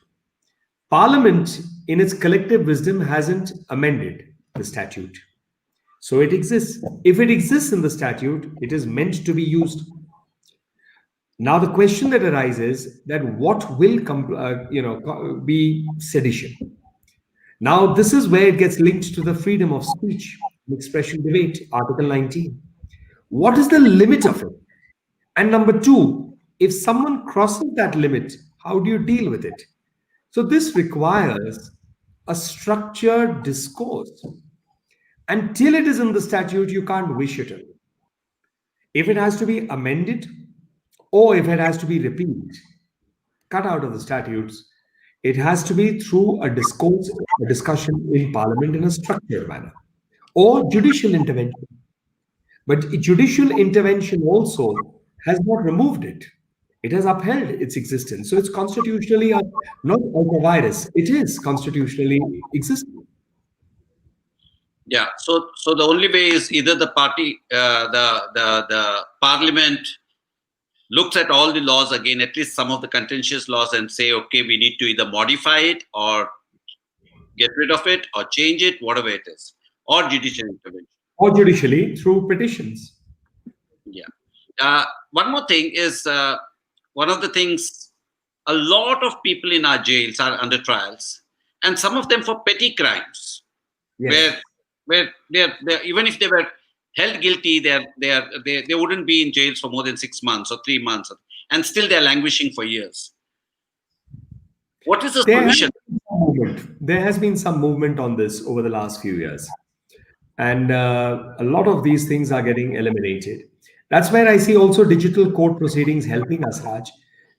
Parliament, in its collective wisdom, hasn't amended the statute. So it exists. If it exists in the statute, it is meant to be used. Now the question that arises that what will be sedition? Now this is where it gets linked to the freedom of speech, expression, debate, Article 19. What is the limit of it? And number two, if someone crosses that limit, how do you deal with it? So this requires a structured discourse. Until it is in the statute, you can't wish it in. If it has to be amended or if it has to be repealed, cut out of the statutes, it has to be through a discourse, a discussion in parliament in a structured manner, or judicial intervention. But judicial intervention also has not removed it. It has upheld its existence. So it's constitutionally not ultra virus. It is constitutionally existing. Yeah. So the only way is either the party, the parliament looks at all the laws again, at least some of the contentious laws, and say, okay, we need to either modify it or get rid of it or change it, whatever it is, or judicial intervention. Or judicially through petitions. Yeah. One more thing is one of the things, a lot of people in our jails are under trials, and some of them for petty crimes, Yes. where they're even if they were held guilty, they wouldn't be in jails for more than 6 months or 3 months, and still they're languishing for years. What is the solution? There has been some movement on this over the last few years. And a lot of these things are getting eliminated. That's where I see also digital court proceedings helping us, Raj,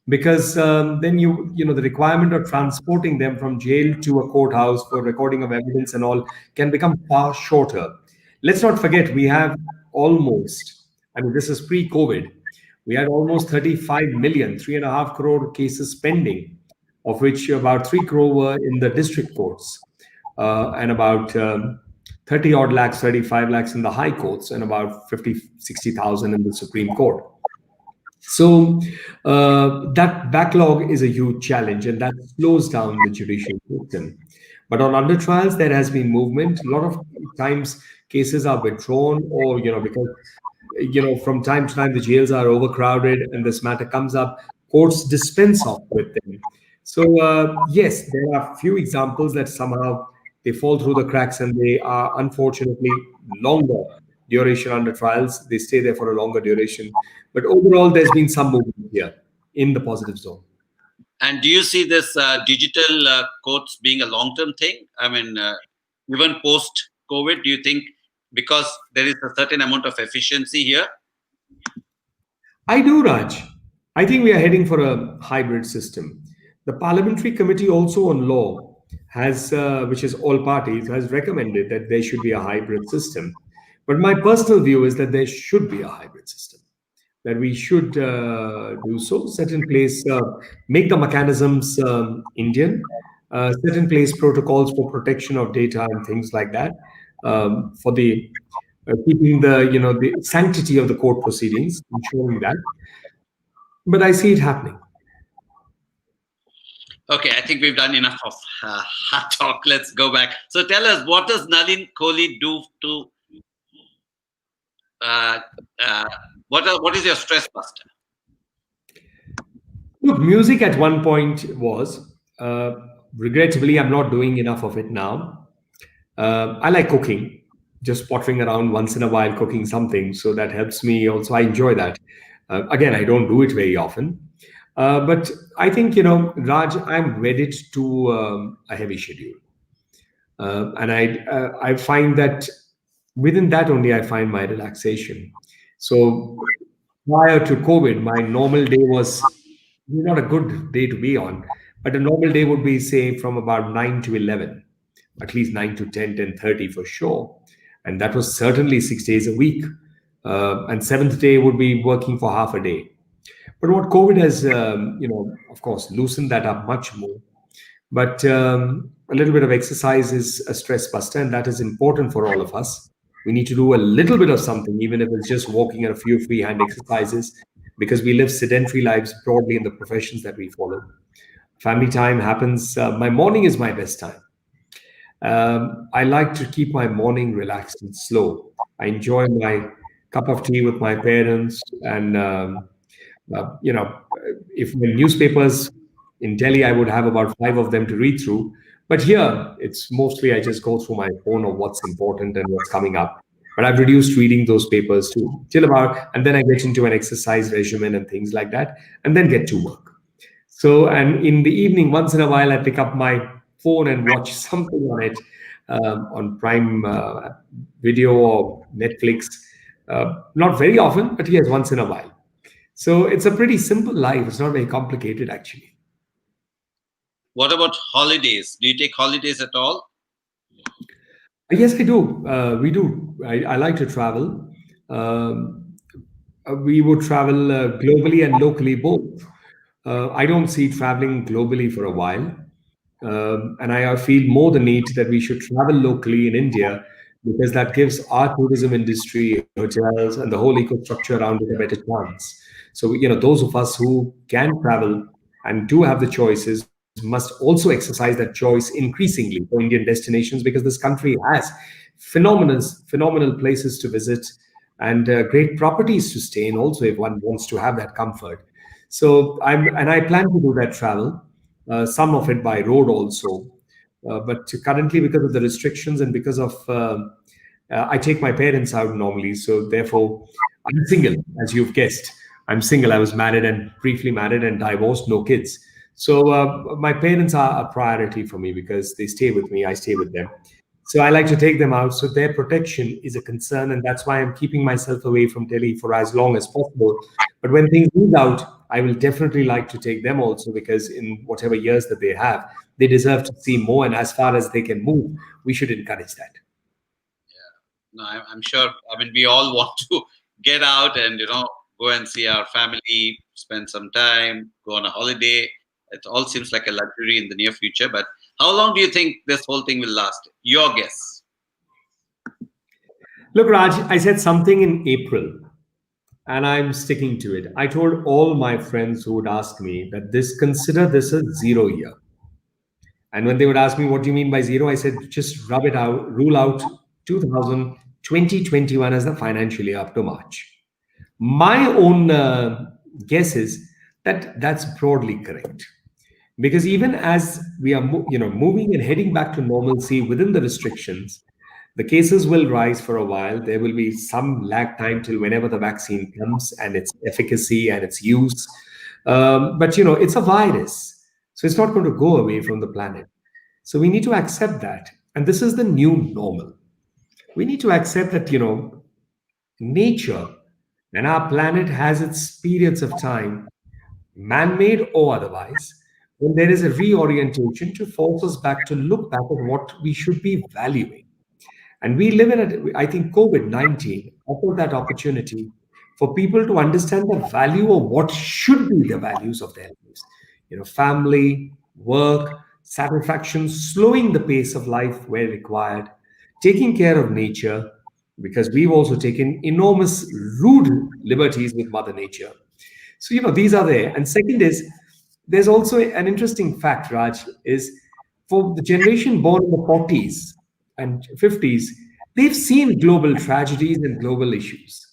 because then the requirement of transporting them from jail to a courthouse for recording of evidence and all can become far shorter. Let's not forget, we have almost, this is pre-COVID, we had almost 35 million, 3.5 crore cases pending, of which about 3 crore were in the district courts, and about 30 odd lakhs, 35 lakhs in the high courts, and about 50, 60,000 in the Supreme Court. So that backlog is a huge challenge, and that slows down the judicial system. But on under trials, there has been movement. A lot of times cases are withdrawn, or because from time to time the jails are overcrowded and this matter comes up, courts dispense off with them. So yes, there are few examples that somehow they fall through the cracks, and they are unfortunately longer duration under trials. They stay there for a longer duration. But overall, there's been some movement here in the positive zone. And do you see this digital courts being a long-term thing? Even post-COVID, do you think because there is a certain amount of efficiency here? I do, Raj. I think we are heading for a hybrid system. The Parliamentary Committee also on Law has, which is all parties, has recommended that there should be a hybrid system. But my personal view is that there should be a hybrid system, that we should do so, set in place, make the mechanisms Indian, set in place protocols for protection of data and things like that, for the keeping the sanctity of the court proceedings, ensuring that. But I see it happening. Okay, I think we've done enough of hard talk. Let's go back. So tell us, what does Nalin Kohli do to what is your stress buster? Look, music at one point was, regrettably, I'm not doing enough of it now. I like cooking, just pottering around once in a while, cooking something. So that helps me also. I enjoy that. Again, I don't do it very often. But I think, Raj, I'm wedded to a heavy schedule. And I find that within that only I find my relaxation. So prior to COVID, my normal day was not a good day to be on, but a normal day would be, say, from about 9 to 11. at least 9 to 10, 10:30 for sure. And that was certainly 6 days a week. And seventh day would be working for half a day. But what COVID has, of course, loosened that up much more. But a little bit of exercise is a stress buster, and that is important for all of us. We need to do a little bit of something, even if it's just walking and a few freehand exercises, because we live sedentary lives broadly in the professions that we follow. Family time happens. My morning is my best time. I like to keep my morning relaxed and slow. I enjoy my cup of tea with my parents, and if the newspapers in Delhi, I would have about five of them to read through. But here, it's mostly I just go through my phone of what's important and what's coming up. But I've reduced reading those papers to till about, and then I get into an exercise regimen and things like that, and then get to work. So, and in the evening, once in a while, I pick up my phone and watch something on it, on Prime Video or Netflix. Not very often, but yes, once in a while. So it's a pretty simple life. It's not very complicated, actually. What about holidays? Do you take holidays at all? Yes, I do. We do. I like to travel. Um, we would travel globally and locally both. I don't see traveling globally for a while. And I feel more the need that we should travel locally in India because that gives our tourism industry, hotels, and the whole ecostructure around it a better chance. So, those of us who can travel and do have the choices must also exercise that choice increasingly for Indian destinations because this country has phenomenal places to visit and great properties to stay in also if one wants to have that comfort. So I plan to do that travel, some of it by road also. But currently, because of the restrictions and because of I take my parents out normally, so therefore I'm single, as you've guessed. I'm single. I was married and briefly married and divorced, no kids. So my parents are a priority for me because they stay with me. I stay with them. So I like to take them out. So their protection is a concern, and that's why I'm keeping myself away from Delhi for as long as possible. But when things move out, I will definitely like to take them also because in whatever years that they have, they deserve to see more. And as far as they can move, we should encourage that. No, I'm sure. I mean, we all want to get out and go and see our family, spend some time, go on a holiday. It all seems like a luxury in the near future. But how long do you think this whole thing will last? Your guess. Look, Raj, I said something in April and I'm sticking to it. I told all my friends who would ask me that consider this a 0 year. And when they would ask me, what do you mean by zero? I said, just rub it out, rule out 2021 as the financial year up to March. My own guess is that that's broadly correct. Because even as we are, moving and heading back to normalcy within the restrictions, the cases will rise for a while. There will be some lag time till whenever the vaccine comes and its efficacy and its use. But it's a virus, so it's not going to go away from the planet. So we need to accept that, and this is the new normal. We need to accept that nature and our planet has its periods of time, man-made or otherwise, when there is a reorientation to force us back to look back at what we should be valuing. And we live in I think COVID-19 offered that opportunity for people to understand the value of what should be the values of their lives. Family, work, satisfaction, slowing the pace of life where required, taking care of nature, because we've also taken enormous rude liberties with Mother Nature. So, these are there. And second is, there's also an interesting fact, Raj, is for the generation born in the 40s and 50s, they've seen global tragedies and global issues.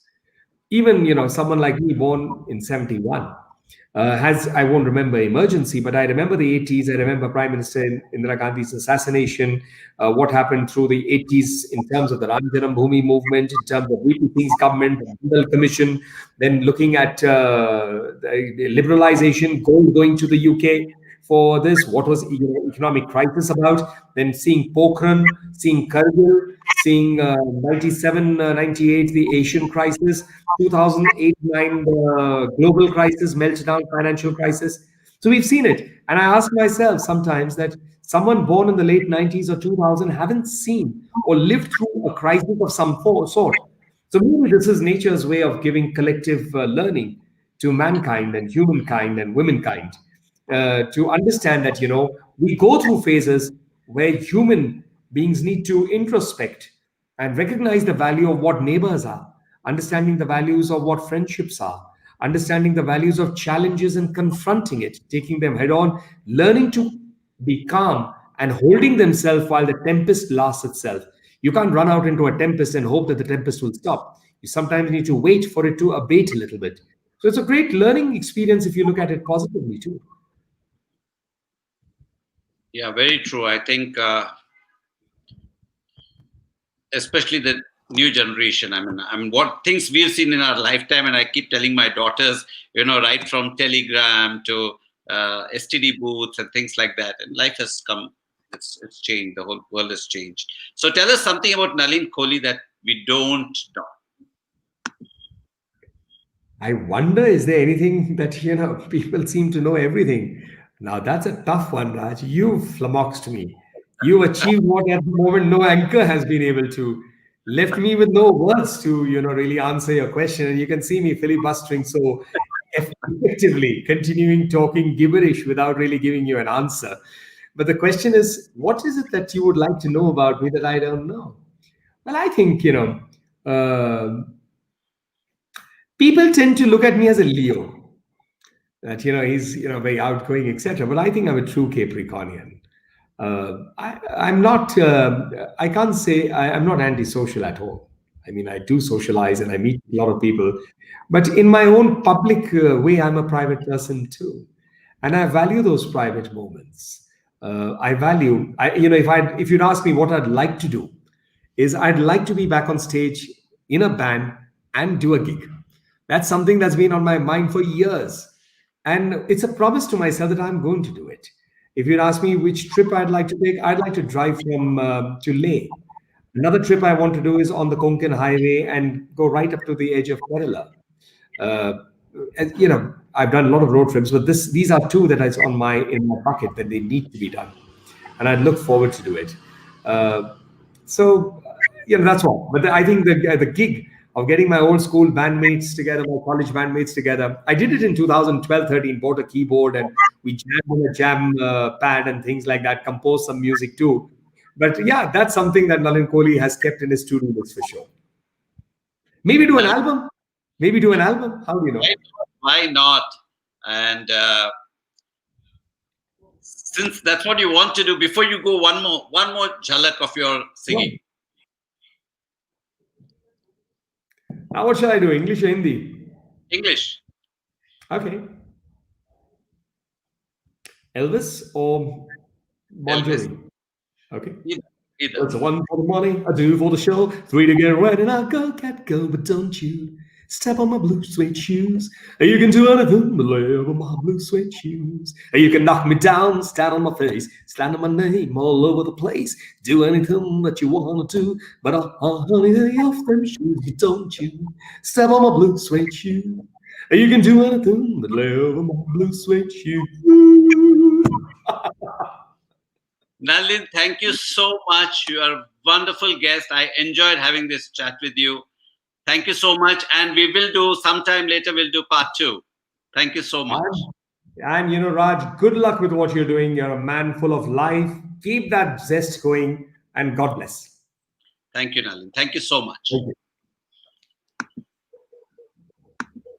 Even, someone like me born in 71 has, I won't remember emergency, but I remember the 80s. I remember Prime Minister Indira Gandhi's assassination, what happened through the 80s in terms of the Ram Janam Bhoomi movement, in terms of VP Singh's government, the Mandal Commission, then looking at the liberalization, gold going to the UK for this, what was economic crisis about, then seeing Pokhran, seeing Kargil, seeing 97, 98, the Asian crisis, 2008-9, the global crisis, meltdown, financial crisis. So we've seen it. And I ask myself sometimes that Someone born in the late 90s or 2000 haven't seen or lived through a crisis of some sort. So maybe this is nature's way of giving collective learning to mankind and humankind and womankind, to understand that we go through phases where human beings need to introspect and recognize the value of what neighbors are, understanding the values of what friendships are, understanding the values of challenges and confronting it, taking them head on, learning to be calm and holding themselves while the tempest lasts itself. You can't run out into a tempest and hope that the tempest will stop. You sometimes need to wait for it to abate a little bit. So it's a great learning experience if you look at it positively too. Yeah, very true. I think, especially the new generation. I mean, what things we've seen in our lifetime, and I keep telling my daughters, right from Telegram to STD booths and things like that. And life has come. It's changed. The whole world has changed. So tell us something about Nalin Kohli that we don't know. I wonder, is there anything that people seem to know everything? Now that's a tough one, Raj. You flummoxed me. You achieved what at the moment no anchor has been able to. Left me with no words to really answer your question, and you can see me filibustering so effectively, continuing talking gibberish without really giving you an answer. But the question is, what is it that you would like to know about me that I don't know? Well, I think people tend to look at me as a Leo, that he's very outgoing, etc. But I think I'm a true Capricornian. I'm not. I can't say I'm not antisocial at all. I mean, I do socialize and I meet a lot of people, but in my own public way, I'm a private person too, and I value those private moments. I value. If you'd ask me what I'd like to do, is I'd like to be back on stage in a band and do a gig. That's something that's been on my mind for years. And it's a promise to myself that I'm going to do it. If you'd ask me which trip I'd like to take, I'd like to drive from to Leh. Another trip I want to do is on the Konkan Highway and go right up to the edge of Kerala. Uh, I've done a lot of road trips, but these are two that is on my in my bucket that they need to be done, and I look forward to do it. Uh, so, that's all. But I think the gig of getting my old school bandmates together, my college bandmates together, I did it in 2012, 13. Bought a keyboard and we jammed on a jam pad and things like that. Composed some music too. But yeah, that's something that Nalin Kohli has kept in his to-do list for sure. Maybe do an Well, album. Maybe do an album. How do you know? why not? And since that's what you want to do, before you go, one more jhalak of your Well, singing. now what shall I do? English or Hindi? English. Okay. Elvis or Bon Elvis. Jovi? Okay. Either. Either. It's one for the money, I do for the show, three to get ready, and I go, cat, go, but don't you step on my blue suede shoes. You can do anything but lay over my blue suede shoes. You can knock me down, stand on my face, stand on my name all over the place. Do anything that you want to do, but honey, lay off them shoes, don't you step on my blue suede shoes. You can do anything but lay over my blue suede shoes. Nalin, thank you so much. You are a wonderful guest. I enjoyed having this chat with you. Thank you so much. And we will do sometime later, we'll do part 2. Thank you so much. And Raj, good luck with what you're doing. You're a man full of life. Keep that zest going, and God bless. Thank you, Nalin. Thank you so much. Thank you.